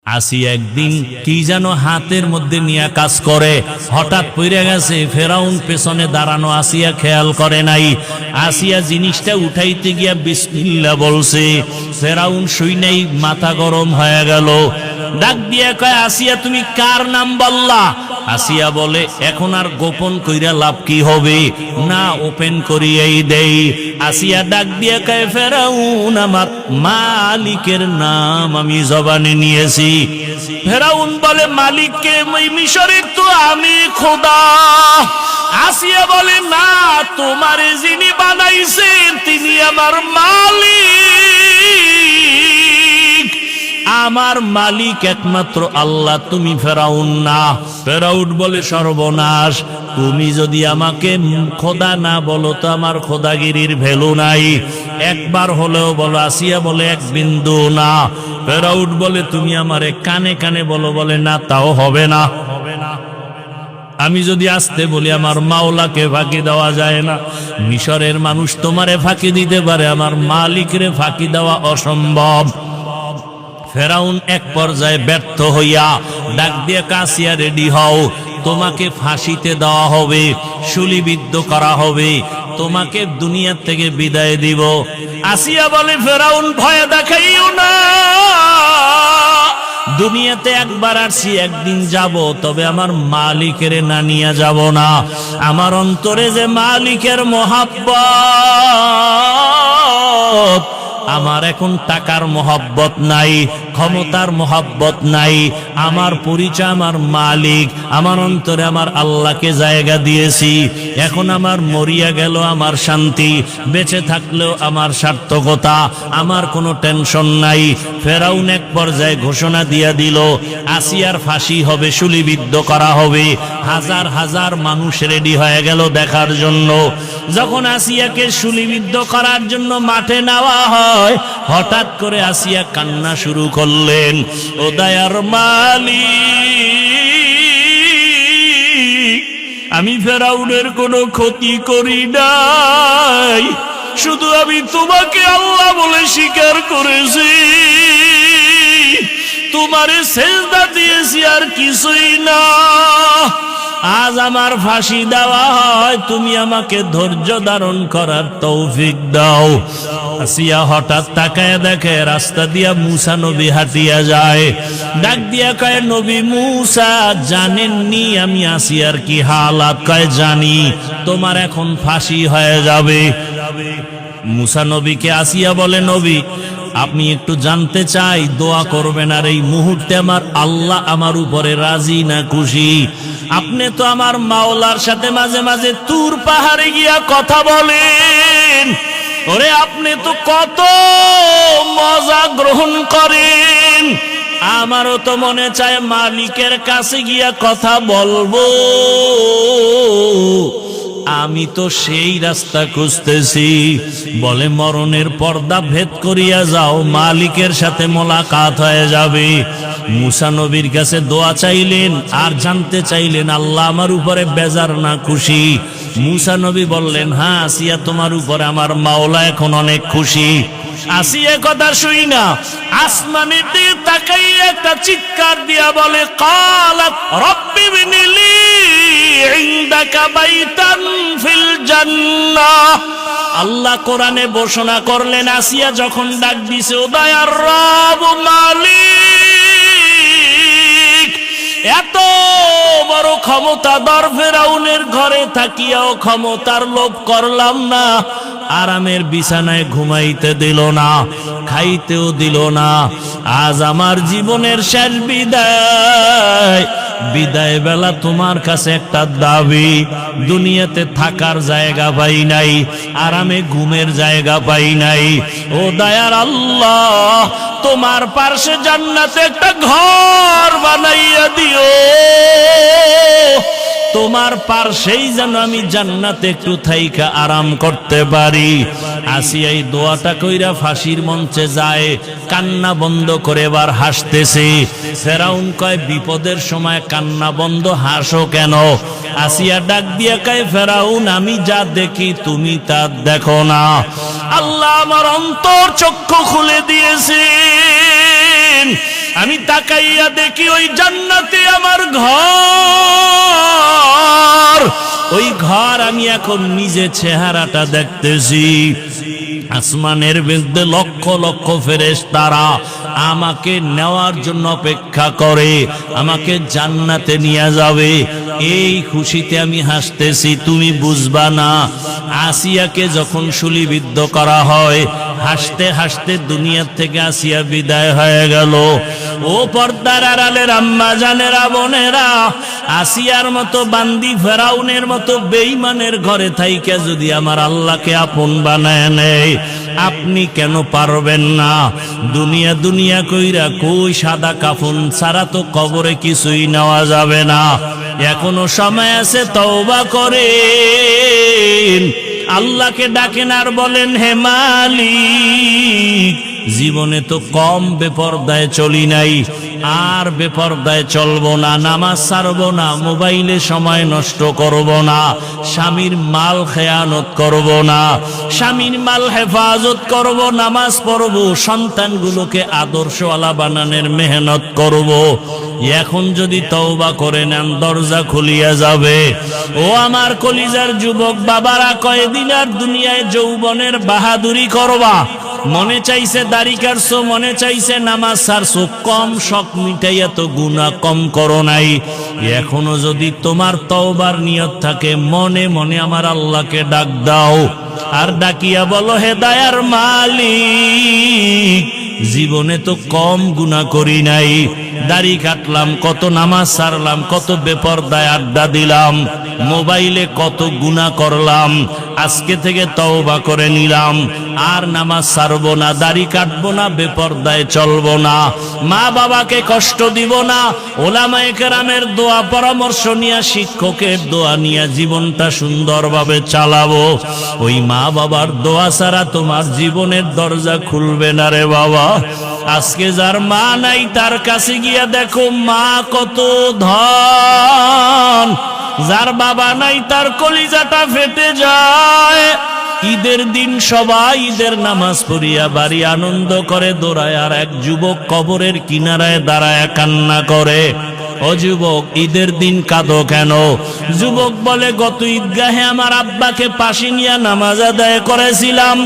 আসিয়া একদিন কি যেন হাতের মধ্যে নিয়ে কাজ করে, হঠাৎ পড়ে গেছে। ফেরাউন পেছনে দাঁড়ানো, আসিয়া খেয়াল করে নাই। আসিয়া জিনিসটা উঠাইতে গিয়া বিসমিল্লাহ বলছে। ফেরাউন শুই নাই, মাথা গরম হয়ে গেল। ডাক দিয়া কয়, আসিয়া তুমি কার নাম বললা? আসিয়া বলে, এখন আর গোপন কইরা লাভ কি হবে, না ওপেন করিয়াই দেই। আসিয়া ডাক দিয়া কয়, ফেরাউন আমার মালিকের নাম আমি জবানে নিয়েছি। ফেরাউন বলে, মালিককে? মিশরের তো আমি খোদা। আসিয়া বলে, না, তোমারে যিনি বানাইছেন তিনি আমার মালিক। আমার মালিক একমাত্র আল্লাহ, তুমি ফেরাউন না। ফেরাউন বলে, সর্বনাশ, তুমি যদি আমাকে খোদা না বলো তো আমার খোদাগিরির ভ্যালু নাই। একবার হলেও বলো। আসিয়া বলে, এক বিন্দু না। ফেরাউন বলে, তুমি আমারে কানে কানে বলো। বলে, না, তাও হবে না। আমি যদি আসতে বলি আমার মাওলাকে ফাঁকি দেওয়া যায় না। মিশরের মানুষ তোমারে ফাঁকি দিতে পারে, আমার মালিকরে ফাঁকি দেওয়া অসম্ভব। ফেরাউন এক পর্যায়ে ব্যর্থ হইয়া ডাক দিয়ে, আসিয়া রেডি হও, তোমাকে ফাঁসিতে দেওয়া হবে, শুলিবিদ্ধ করা হবে, তোমাকে দুনিয়া থেকে বিদায় দিব। আসিয়া বলে, ফেরাউন ভয় দেখাইও না, দুনিয়াতে একবার আসছি, একদিন যাব, তবে আমার মালিকের না নিয়ে যাব না। আমার অন্তরে যে মালিকের মহাব্বত, আমার এখন টাকার মহব্বত নাই, ক্ষমতার মহব্বত নাই। আমার পরিচয় আমার মালিক, আমার অন্তরে আমার আল্লাহকে জায়গা দিয়েছি। এখন আমার মরিয়া গেল আমার শান্তি, বেঁচে থাকলেও আমার সার্থকতা, আমার কোনো টেনশন নাই। ফেরাউন এক পর্যায়ে ঘোষণা দিয়া দিল, আসিয়ার ফাঁসি হবে, শুলিবিদ্ধ করা হবে। হাজার হাজার মানুষ রেডি হয়ে গেল দেখার জন্য। যখন আসিয়াকে শুলিবিদ্ধ করার জন্য মাঠে নেওয়া হয়, হঠাৎ করে আসিয়া কান্না শুরু করলেন। ও দয়ার মালিক, আমি ফেরাউনের কোনো ক্ষতি করি নাই, শুধু আমি তোমাকে আল্লাহ বলে স্বীকার করেছি, তোমারে সেজদা দিয়েছি, আর কিছুই না। আজ আমার ফাঁসি দেওয়া হয়, তুমি আমাকে ধৈর্য ধারণ করার তৌফিক দাও। আসিয়া হঠাৎ তাকায় দেখে রাস্তা দিয়া মুসা নবী হাঁটিয়া যায়। ডাক দিয়া কয়, নবী মুসা, জানেননি আমি আসিয়ার কি হালাত? কয়, জানি, তোমার এখন ফাঁসি হয়ে যাবে। মুসা নবীকে আসিয়া বলে, নবী, আপনি একটু জানতে চাই, দোয়া করবেন, আর এই মুহূর্তে আমার আল্লাহ আমার উপরে রাজি না খুশি? আপনি তো আমার মাওলার সাথে মাঝে মাঝে তুর পাহাড়ে গিয়া কথা বলেন, ওরে আপনি তো কত মজা গ্রহণ করেন। আমারও তো মনে চায় মালিকের কাছে গিয়া কথা বলবো। আমি তো সেই রাস্তা খুঁজতেছি। বলে, মরণের পর্দা ভেদ করিয়া যাও, মালিকের সাথে মোলাকাত হয়ে যাবে। মুসা নবীর কাছে দোয়া চাইলেন, আর জানতে চাইলেন আল্লাহ আমার উপরে বেজার না খুশি? মুসা নবী বললেন, হ্যাঁ আসিয়া, তোমার উপরে আমার মাওলা এখন অনেক খুশি। আসিয়া কথা শুই না আসমানের দিকে তাকাইয়া একটা চিৎকার দিয়া বলে, কালাত রব্বি বিনিলি ইনদাকা বাইতান ফিল জান্নাহ। আল্লাহ কোরআনে ঘোষণা করলেন, আসিয়া যখন ডাক দিছে, ও দয়ার রব মালিক, এত বড় ক্ষমতাধর ফেরাউনের ঘরে থাকিয়াও ক্ষমতার লোভ করলাম না, আরামের বিছানায় ঘুমাইতে দিল না, খাইতেও দিল না। আজ আমার জীবনের শেষ বিদায়, বিদায় বেলা তোমার কাছে একটা দাবি, দুনিয়াতে থাকার জায়গা পাই নাই, আরামে ঘুমের জায়গা পাই নাই। ও দয়ার আল্লাহ, তোমার পার্শ্বে জান্নাতে একটা ঘর বানাইয়া দিও, তোমার পার্শ্বেই যেন আমি জান্নাতে একটু থাইকা আরাম করতে পারি। আসিয়া এই দোয়াটা কইরা ফাঁসির মঞ্চে যায়, কান্না বন্ধ করে এবার হাসতেছে। ফেরাউন কয়, বিপদের সময় কান্না বন্ধ, হাসো কেন? আসিয়া ডাক দিয়া কয়, ফেরাউন, আমি যা দেখি তুমি তা দেখো না। আল্লাহ আমার অন্তর চক্ষু খুলে দিয়েছে। দিন আমি তাকাইয়া দেখি ওই জান্নাতে আমার ঘর, ওই ঘর আমি এখন নিজে চেহারাটা দেখতেছি। আসমানের মধ্যে লক্ষ লক্ষ ফেরেশতারা আমাকে নেওয়ার জন্য অপেক্ষা করে, আমাকে জান্নাতে নিয়ে যাবে। এই খুশিতে আমি হাসতেছি, তুমি বুঝবা না। আসিয়াকে যখন শুলিবিদ্ধ করা হয়, হাসতে হাসতে দুনিয়ার থেকে আসিয়া বিদায় হয়ে গেল। ও পর্দার আড়ালের আম্মা জানেরা, বোনেরা, আসিয়ার মতো বান্দি, ফেরাউনের মতো বেঈমানের ঘরে থাইকা যদি আমার আল্লাহকে আপন বানায় নেয়, আপনি কেন পারবেন না? দুনিয়া দুনিয়া কইরা কই সাদা কাফন ছাড়া তো কবরে কিছুই নেওয়া যাবে না। এখনো সময় আছে, তওবা করেন, আল্লাহকে ডাকেন আর বলেন, হে মালিক, জীবনে তো কম বেপরদায় চলি নাই, আর বেপরদায় চলবো না, নামাজ ছাড়বো না, মোবাইলে সময় নষ্ট করব না, স্বামীর মাল খেয়ানত করব না, স্বামীর মাল হেফাজত করব, নামাজ পড়ব, সন্তানগুলোকে আদর্শওয়ালা বানানোর মেহনত করব। এখন যদি তওবা করে নেন, দরজা খুলিয়া যাবে। ও আমার কলিজার যুবক বাবারা, কয়দিন আর দুনিয়ায় যৌবনের বাহাদুরি করবা? মনে চাইছে দাড়ি কাটছো, মনে চাইছে নামাজ ছাড়ছো, কম শখ মিটাইয়া তো গুনাহ কম করো নাই। এখনো যদি তোমার তওবার নিয়ত থাকে, মনে মনে আমার আল্লাহকে ডাক দাও, আর ডাকিয়া বলো, হে দয়ার মালিক, জীবনে তো কম গুনাহ করি নাই, দাড়ি কাটলাম, কত নামাজ ছাড়লাম, কত বেপরদায় আড্ডা দিলাম, মোবাইলে কত গুনাহ করলাম, আজকে থেকে তওবা করে নিলাম, আর নামাজ ছাড়বো না, দাড়ি কাটবো না, বেপরদায় চলবো না, মা বাবাকে কষ্ট দিব না, ওলামায়ে কেরামের দোয়া পরামর্শ নিয়ে, শিক্ষকের দোয়া নিয়ে জীবনটা সুন্দরভাবে চালাবো। ওই মা বাবার দোয়া ছাড়া তোমার জীবনের দরজা খুলবে না রে বাবা। আজকে যার মা নাই, তার কাছে গিয়া দেখো মা কত ধন। যার বাবা নাই, তার কলিজাটা ফেটে যায়। ঈদের দিন সবাই ঈদের নামাজ পড়িয়া বাড়ি আনন্দ করে দৌড়ায়, আর এক যুবক কবরের কিনারায় দাঁড়ায় কান্না করে। ও যুবক, ঈদের দিন কাঁদো কেন? যুবক বলে, গত ঈদগাহে আমার আব্বাকে পাশে নিয়ে নামাজ আদায় করেছিলাম।